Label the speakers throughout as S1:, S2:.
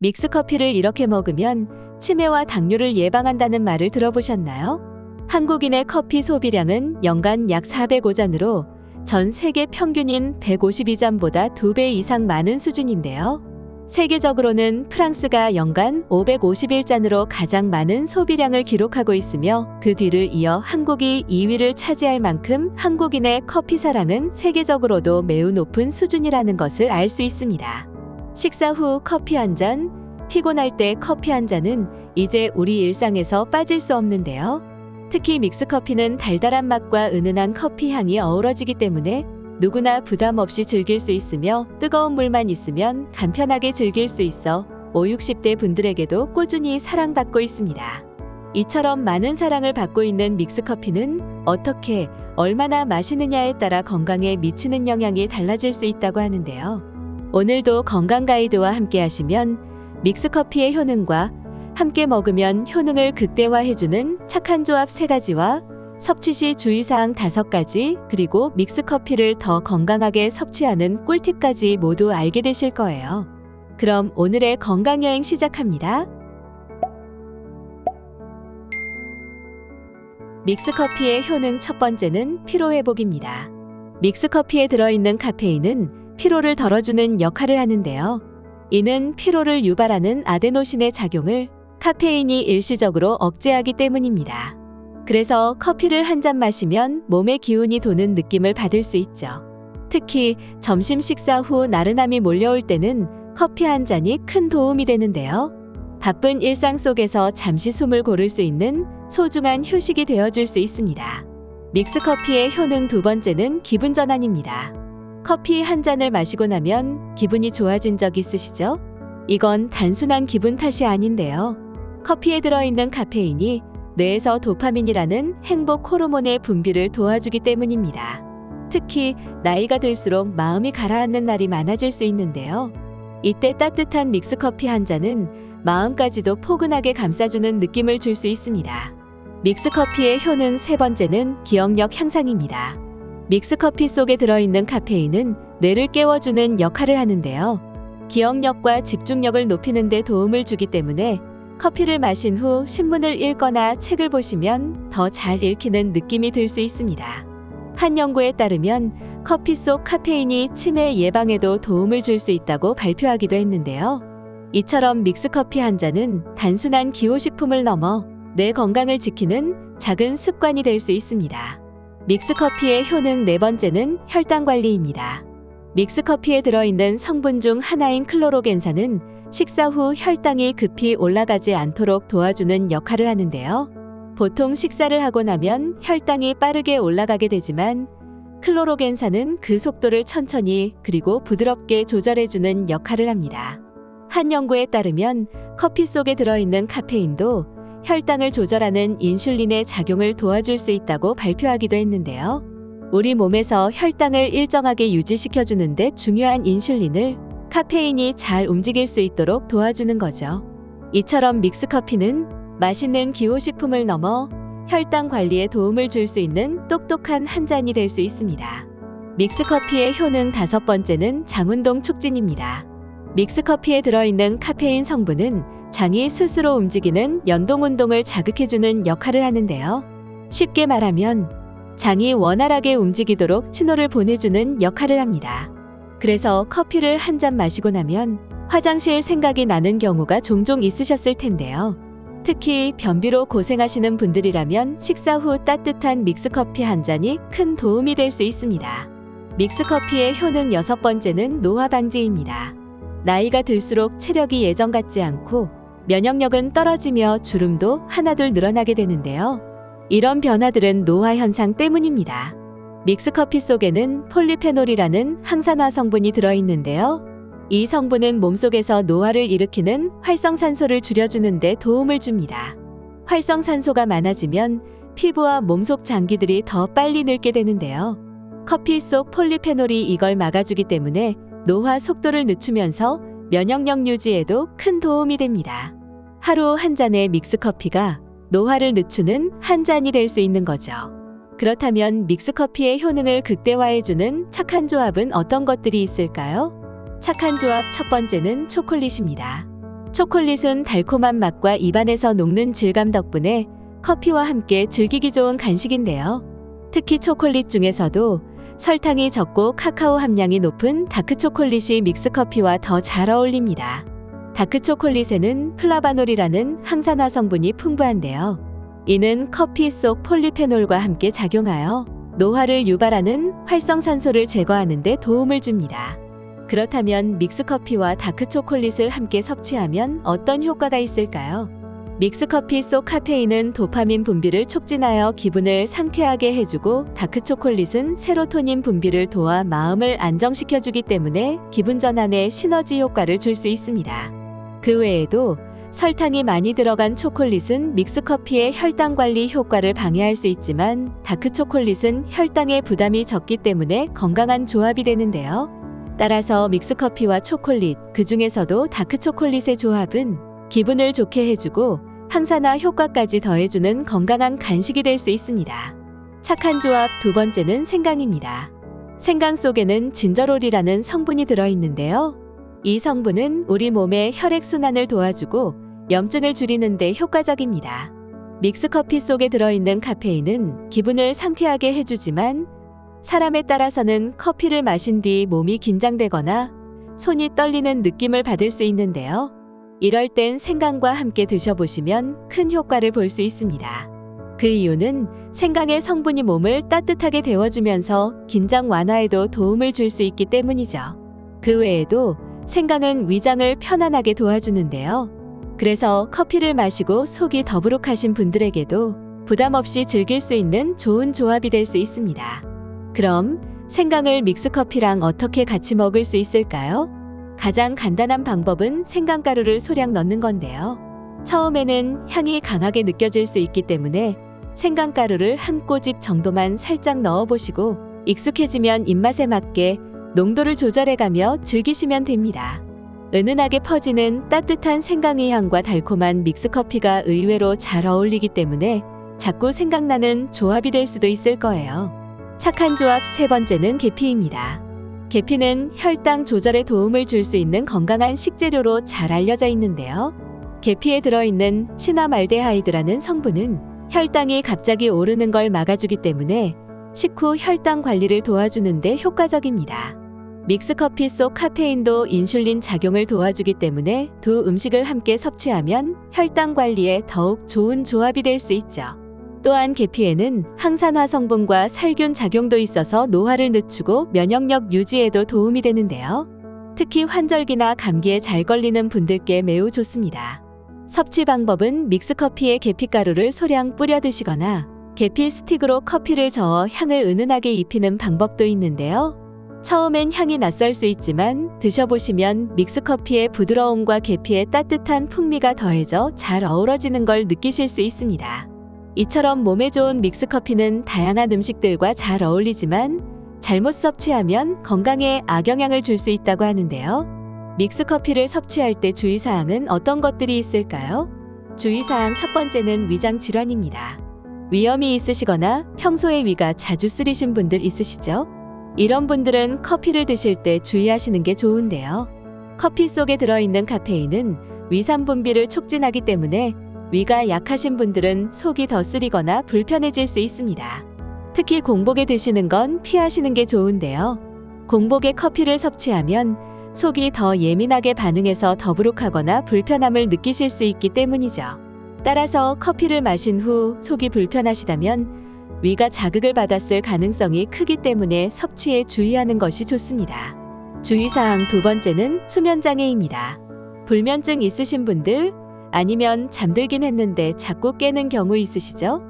S1: 믹스커피를 이렇게 먹으면 치매와 당뇨를 예방한다는 말을 들어보셨나요? 한국인의 커피 소비량은 연간 약 405잔으로 전 세계 평균인 152잔보다 2배 이상 많은 수준인데요. 세계적으로는 프랑스가 연간 551잔으로 가장 많은 소비량을 기록하고 있으며 그 뒤를 이어 한국이 2위를 차지할 만큼 한국인의 커피 사랑은 세계적으로도 매우 높은 수준이라는 것을 알 수 있습니다. 식사 후 커피 한 잔, 피곤할 때 커피 한 잔은 이제 우리 일상에서 빠질 수 없는데요. 특히 믹스커피는 달달한 맛과 은은한 커피 향이 어우러지기 때문에 누구나 부담 없이 즐길 수 있으며 뜨거운 물만 있으면 간편하게 즐길 수 있어 50, 60대 분들에게도 꾸준히 사랑받고 있습니다. 이처럼 많은 사랑을 받고 있는 믹스커피는 어떻게, 얼마나 마시느냐에 따라 건강에 미치는 영향이 달라질 수 있다고 하는데요. 오늘도 건강 가이드와 함께 하시면 믹스커피의 효능과 함께 먹으면 효능을 극대화해주는 착한 조합 3가지와 섭취 시 주의사항 5가지, 그리고 믹스커피를 더 건강하게 섭취하는 꿀팁까지 모두 알게 되실 거예요. 그럼 오늘의 건강여행 시작합니다. 믹스커피의 효능 첫 번째는 피로회복입니다. 믹스커피에 들어있는 카페인은 피로를 덜어주는 역할을 하는데요. 이는 피로를 유발하는 아데노신의 작용을 카페인이 일시적으로 억제하기 때문입니다. 그래서 커피를 한 잔 마시면 몸에 기운이 도는 느낌을 받을 수 있죠. 특히 점심 식사 후 나른함이 몰려올 때는 커피 한 잔이 큰 도움이 되는데요. 바쁜 일상 속에서 잠시 숨을 고를 수 있는 소중한 휴식이 되어줄 수 있습니다. 믹스커피의 효능 두 번째는 기분 전환입니다. 커피 한 잔을 마시고 나면 기분이 좋아진 적 있으시죠? 이건 단순한 기분 탓이 아닌데요. 커피에 들어있는 카페인이 뇌에서 도파민이라는 행복 호르몬의 분비를 도와주기 때문입니다. 특히 나이가 들수록 마음이 가라앉는 날이 많아질 수 있는데요. 이때 따뜻한 믹스커피 한 잔은 마음까지도 포근하게 감싸주는 느낌을 줄 수 있습니다. 믹스커피의 효능 세 번째는 기억력 향상입니다. 믹스커피 속에 들어있는 카페인은 뇌를 깨워주는 역할을 하는데요. 기억력과 집중력을 높이는 데 도움을 주기 때문에 커피를 마신 후 신문을 읽거나 책을 보시면 더 잘 읽히는 느낌이 들 수 있습니다. 한 연구에 따르면 커피 속 카페인이 치매 예방에도 도움을 줄 수 있다고 발표하기도 했는데요. 이처럼 믹스커피 한 잔은 단순한 기호식품을 넘어 뇌 건강을 지키는 작은 습관이 될 수 있습니다. 믹스커피의 효능 네 번째는 혈당 관리입니다. 믹스커피에 들어있는 성분 중 하나인 클로로겐산은 식사 후 혈당이 급히 올라가지 않도록 도와주는 역할을 하는데요. 보통 식사를 하고 나면 혈당이 빠르게 올라가게 되지만 클로로겐산은 그 속도를 천천히 그리고 부드럽게 조절해주는 역할을 합니다. 한 연구에 따르면 커피 속에 들어있는 카페인도 혈당을 조절하는 인슐린의 작용을 도와줄 수 있다고 발표하기도 했는데요. 우리 몸에서 혈당을 일정하게 유지시켜주는 데 중요한 인슐린을 카페인이 잘 움직일 수 있도록 도와주는 거죠. 이처럼 믹스커피는 맛있는 기호식품을 넘어 혈당 관리에 도움을 줄 수 있는 똑똑한 한 잔이 될 수 있습니다. 믹스커피의 효능 다섯 번째는 장운동 촉진입니다. 믹스커피에 들어있는 카페인 성분은 장이 스스로 움직이는 연동운동을 자극해주는 역할을 하는데요. 쉽게 말하면 장이 원활하게 움직이도록 신호를 보내주는 역할을 합니다. 그래서 커피를 한 잔 마시고 나면 화장실 생각이 나는 경우가 종종 있으셨을 텐데요. 특히 변비로 고생하시는 분들이라면 식사 후 따뜻한 믹스커피 한 잔이 큰 도움이 될 수 있습니다. 믹스커피의 효능 여섯 번째는 노화 방지입니다. 나이가 들수록 체력이 예전 같지 않고 면역력은 떨어지며 주름도 하나둘 늘어나게 되는데요. 이런 변화들은 노화 현상 때문입니다. 믹스커피 속에는 폴리페놀이라는 항산화 성분이 들어있는데요. 이 성분은 몸속에서 노화를 일으키는 활성산소를 줄여주는 데 도움을 줍니다. 활성산소가 많아지면 피부와 몸속 장기들이 더 빨리 늙게 되는데요. 커피 속 폴리페놀이 이걸 막아주기 때문에 노화 속도를 늦추면서 면역력 유지에도 큰 도움이 됩니다. 하루 한 잔의 믹스커피가 노화를 늦추는 한 잔이 될 수 있는 거죠. 그렇다면 믹스커피의 효능을 극대화해주는 착한 조합은 어떤 것들이 있을까요? 착한 조합 첫 번째는 초콜릿입니다. 초콜릿은 달콤한 맛과 입안에서 녹는 질감 덕분에 커피와 함께 즐기기 좋은 간식인데요. 특히 초콜릿 중에서도 설탕이 적고 카카오 함량이 높은 다크초콜릿이 믹스커피와 더 잘 어울립니다. 다크초콜릿에는 플라바놀이라는 항산화 성분이 풍부한데요. 이는 커피 속 폴리페놀과 함께 작용하여 노화를 유발하는 활성산소를 제거하는 데 도움을 줍니다. 그렇다면 믹스커피와 다크초콜릿을 함께 섭취하면 어떤 효과가 있을까요? 믹스커피 속 카페인은 도파민 분비를 촉진하여 기분을 상쾌하게 해주고, 다크초콜릿은 세로토닌 분비를 도와 마음을 안정시켜주기 때문에 기분 전환에 시너지 효과를 줄 수 있습니다. 그 외에도 설탕이 많이 들어간 초콜릿은 믹스커피의 혈당 관리 효과를 방해할 수 있지만, 다크초콜릿은 혈당의 부담이 적기 때문에 건강한 조합이 되는데요. 따라서 믹스커피와 초콜릿, 그 중에서도 다크초콜릿의 조합은 기분을 좋게 해주고 항산화 효과까지 더해주는 건강한 간식이 될 수 있습니다. 착한 조합 두 번째는 생강입니다. 생강 속에는 진저롤이라는 성분이 들어있는데요. 이 성분은 우리 몸의 혈액순환을 도와주고 염증을 줄이는 데 효과적입니다. 믹스커피 속에 들어있는 카페인은 기분을 상쾌하게 해주지만, 사람에 따라서는 커피를 마신 뒤 몸이 긴장되거나 손이 떨리는 느낌을 받을 수 있는데요. 이럴 땐 생강과 함께 드셔보시면 큰 효과를 볼 수 있습니다. 그 이유는 생강의 성분이 몸을 따뜻하게 데워주면서 긴장 완화에도 도움을 줄 수 있기 때문이죠. 그 외에도 생강은 위장을 편안하게 도와주는데요. 그래서 커피를 마시고 속이 더부룩하신 분들에게도 부담 없이 즐길 수 있는 좋은 조합이 될 수 있습니다. 그럼 생강을 믹스커피랑 어떻게 같이 먹을 수 있을까요? 가장 간단한 방법은 생강가루를 소량 넣는 건데요. 처음에는 향이 강하게 느껴질 수 있기 때문에 생강가루를 한 꼬집 정도만 살짝 넣어보시고, 익숙해지면 입맛에 맞게 농도를 조절해가며 즐기시면 됩니다. 은은하게 퍼지는 따뜻한 생강의 향과 달콤한 믹스커피가 의외로 잘 어울리기 때문에 자꾸 생각나는 조합이 될 수도 있을 거예요. 착한 조합 세 번째는 계피입니다. 계피는 혈당 조절에 도움을 줄 수 있는 건강한 식재료로 잘 알려져 있는데요. 계피에 들어있는 시나말데하이드라는 성분은 혈당이 갑자기 오르는 걸 막아주기 때문에 식후 혈당 관리를 도와주는 데 효과적입니다. 믹스커피 속 카페인도 인슐린 작용을 도와주기 때문에 두 음식을 함께 섭취하면 혈당 관리에 더욱 좋은 조합이 될 수 있죠. 또한 계피에는 항산화 성분과 살균 작용도 있어서 노화를 늦추고 면역력 유지에도 도움이 되는데요. 특히 환절기나 감기에 잘 걸리는 분들께 매우 좋습니다. 섭취 방법은 믹스커피에 계피가루를 소량 뿌려 드시거나 계피 스틱으로 커피를 저어 향을 은은하게 입히는 방법도 있는데요. 처음엔 향이 낯설 수 있지만 드셔보시면 믹스커피의 부드러움과 계피의 따뜻한 풍미가 더해져 잘 어우러지는 걸 느끼실 수 있습니다. 이처럼 몸에 좋은 믹스커피는 다양한 음식들과 잘 어울리지만 잘못 섭취하면 건강에 악영향을 줄 수 있다고 하는데요. 믹스커피를 섭취할 때 주의사항은 어떤 것들이 있을까요? 주의사항 첫 번째는 위장 질환입니다. 위염이 있으시거나 평소에 위가 자주 쓰리신 분들 있으시죠? 이런 분들은 커피를 드실 때 주의하시는 게 좋은데요. 커피 속에 들어있는 카페인은 위산 분비를 촉진하기 때문에 위가 약하신 분들은 속이 더 쓰리거나 불편해질 수 있습니다. 특히 공복에 드시는 건 피하시는 게 좋은데요. 공복에 커피를 섭취하면 속이 더 예민하게 반응해서 더부룩하거나 불편함을 느끼실 수 있기 때문이죠. 따라서 커피를 마신 후 속이 불편하시다면 위가 자극을 받았을 가능성이 크기 때문에 섭취에 주의하는 것이 좋습니다. 주의사항 두 번째는 수면장애입니다. 불면증 있으신 분들, 아니면 잠들긴 했는데 자꾸 깨는 경우 있으시죠?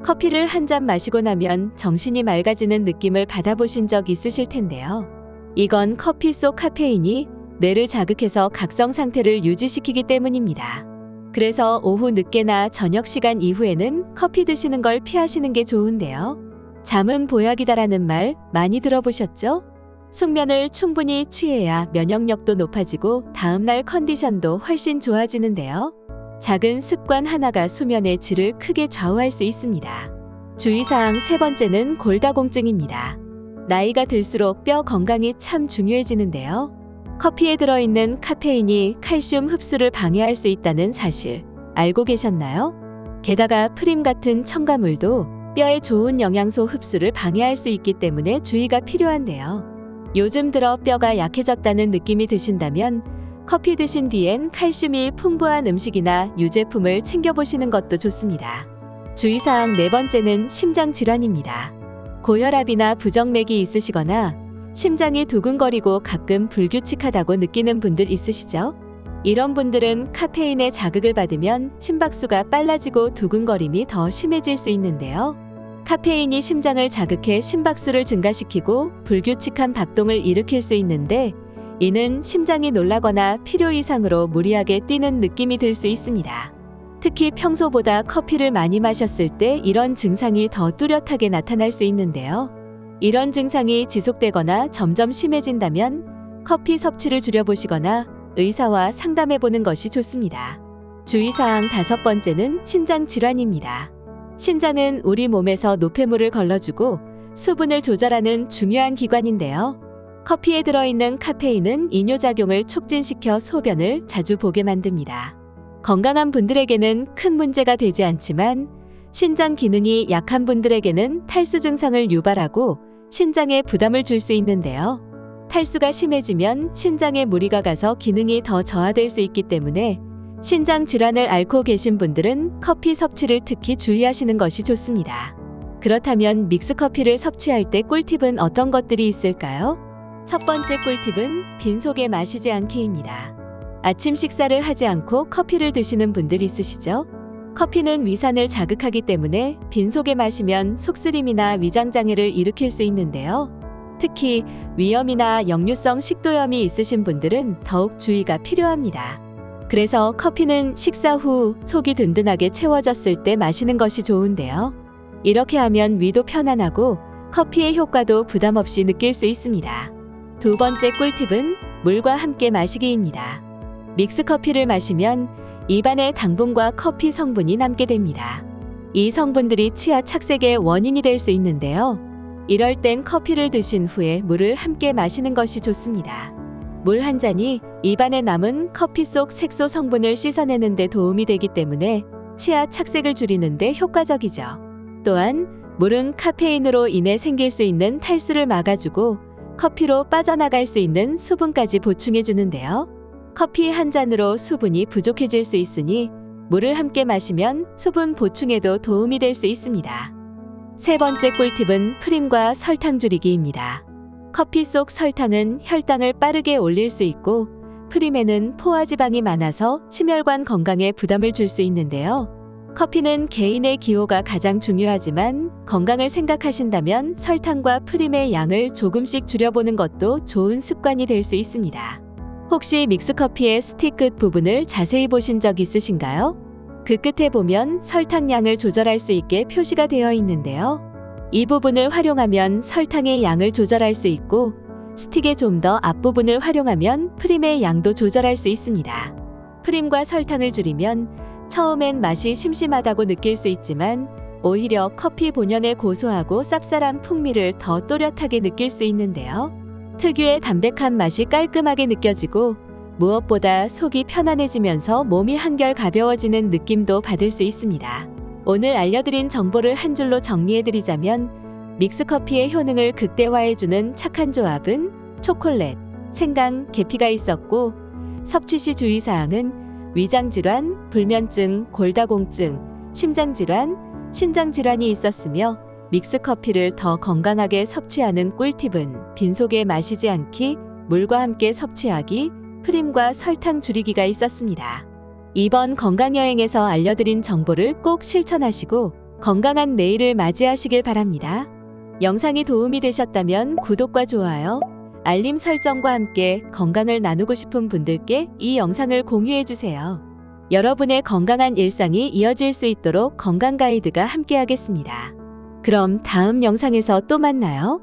S1: 커피를 한 잔 마시고 나면 정신이 맑아지는 느낌을 받아보신 적 있으실 텐데요. 이건 커피 속 카페인이 뇌를 자극해서 각성 상태를 유지시키기 때문입니다. 그래서 오후 늦게나 저녁 시간 이후에는 커피 드시는 걸 피하시는 게 좋은데요. 잠은 보약이다라는 말 많이 들어보셨죠? 숙면을 충분히 취해야 면역력도 높아지고 다음날 컨디션도 훨씬 좋아지는데요. 작은 습관 하나가 수면의 질을 크게 좌우할 수 있습니다. 주의사항 세 번째는 골다공증입니다. 나이가 들수록 뼈 건강이 참 중요해지는데요. 커피에 들어있는 카페인이 칼슘 흡수를 방해할 수 있다는 사실 알고 계셨나요? 게다가 프림 같은 첨가물도 뼈에 좋은 영양소 흡수를 방해할 수 있기 때문에 주의가 필요한데요. 요즘 들어 뼈가 약해졌다는 느낌이 드신다면 커피 드신 뒤엔 칼슘이 풍부한 음식이나 유제품을 챙겨보시는 것도 좋습니다. 주의사항 네 번째는 심장 질환입니다. 고혈압이나 부정맥이 있으시거나 심장이 두근거리고 가끔 불규칙하다고 느끼는 분들 있으시죠? 이런 분들은 카페인의 자극을 받으면 심박수가 빨라지고 두근거림이 더 심해질 수 있는데요. 카페인이 심장을 자극해 심박수를 증가시키고 불규칙한 박동을 일으킬 수 있는데 이는 심장이 놀라거나 필요 이상으로 무리하게 뛰는 느낌이 들 수 있습니다. 특히 평소보다 커피를 많이 마셨을 때 이런 증상이 더 뚜렷하게 나타날 수 있는데요. 이런 증상이 지속되거나 점점 심해진다면 커피 섭취를 줄여보시거나 의사와 상담해보는 것이 좋습니다. 주의사항 다섯 번째는 신장 질환입니다. 신장은 우리 몸에서 노폐물을 걸러주고 수분을 조절하는 중요한 기관인데요. 커피에 들어있는 카페인은 이뇨작용을 촉진시켜 소변을 자주 보게 만듭니다. 건강한 분들에게는 큰 문제가 되지 않지만 신장 기능이 약한 분들에게는 탈수 증상을 유발하고 신장에 부담을 줄 수 있는데요. 탈수가 심해지면 신장에 무리가 가서 기능이 더 저하될 수 있기 때문에 신장 질환을 앓고 계신 분들은 커피 섭취를 특히 주의하시는 것이 좋습니다. 그렇다면 믹스커피를 섭취할 때 꿀팁은 어떤 것들이 있을까요? 첫 번째 꿀팁은 빈속에 마시지 않기입니다. 아침 식사를 하지 않고 커피를 드시는 분들 있으시죠? 커피는 위산을 자극하기 때문에 빈속에 마시면 속쓰림이나 위장장애를 일으킬 수 있는데요. 특히 위염이나 역류성 식도염이 있으신 분들은 더욱 주의가 필요합니다. 그래서 커피는 식사 후 속이 든든하게 채워졌을 때 마시는 것이 좋은데요. 이렇게 하면 위도 편안하고 커피의 효과도 부담 없이 느낄 수 있습니다. 두 번째 꿀팁은 물과 함께 마시기입니다. 믹스커피를 마시면 입안에 당분과 커피 성분이 남게 됩니다. 이 성분들이 치아 착색의 원인이 될 수 있는데요. 이럴 땐 커피를 드신 후에 물을 함께 마시는 것이 좋습니다. 물 한 잔이 입안에 남은 커피 속 색소 성분을 씻어내는 데 도움이 되기 때문에 치아 착색을 줄이는 데 효과적이죠. 또한 물은 카페인으로 인해 생길 수 있는 탈수를 막아주고 커피로 빠져나갈 수 있는 수분까지 보충해 주는데요. 커피 한 잔으로 수분이 부족해질 수 있으니 물을 함께 마시면 수분 보충에도 도움이 될 수 있습니다. 세 번째 꿀팁은 프림과 설탕 줄이기입니다. 커피 속 설탕은 혈당을 빠르게 올릴 수 있고 프림에는 포화지방이 많아서 심혈관 건강에 부담을 줄 수 있는데요. 커피는 개인의 기호가 가장 중요하지만 건강을 생각하신다면 설탕과 프림의 양을 조금씩 줄여보는 것도 좋은 습관이 될 수 있습니다. 혹시 믹스커피의 스틱 끝 부분을 자세히 보신 적 있으신가요? 그 끝에 보면 설탕 양을 조절할 수 있게 표시가 되어 있는데요. 이 부분을 활용하면 설탕의 양을 조절할 수 있고 스틱의 좀 더 앞부분을 활용하면 프림의 양도 조절할 수 있습니다. 프림과 설탕을 줄이면 처음엔 맛이 심심하다고 느낄 수 있지만 오히려 커피 본연의 고소하고 쌉쌀한 풍미를 더 또렷하게 느낄 수 있는데요. 특유의 담백한 맛이 깔끔하게 느껴지고 무엇보다 속이 편안해지면서 몸이 한결 가벼워지는 느낌도 받을 수 있습니다. 오늘 알려드린 정보를 한 줄로 정리해드리자면 믹스커피의 효능을 극대화해주는 착한 조합은 초콜릿, 생강, 계피가 있었고 섭취 시 주의사항은 위장질환, 불면증, 골다공증, 심장질환, 신장질환이 있었으며 믹스커피를 더 건강하게 섭취하는 꿀팁은 빈속에 마시지 않기, 물과 함께 섭취하기, 프림과 설탕 줄이기가 있었습니다. 이번 건강여행에서 알려드린 정보를 꼭 실천하시고 건강한 내일을 맞이하시길 바랍니다. 영상이 도움이 되셨다면 구독과 좋아요, 알림 설정과 함께 건강을 나누고 싶은 분들께 이 영상을 공유해주세요. 여러분의 건강한 일상이 이어질 수 있도록 건강 가이드가 함께하겠습니다. 그럼 다음 영상에서 또 만나요.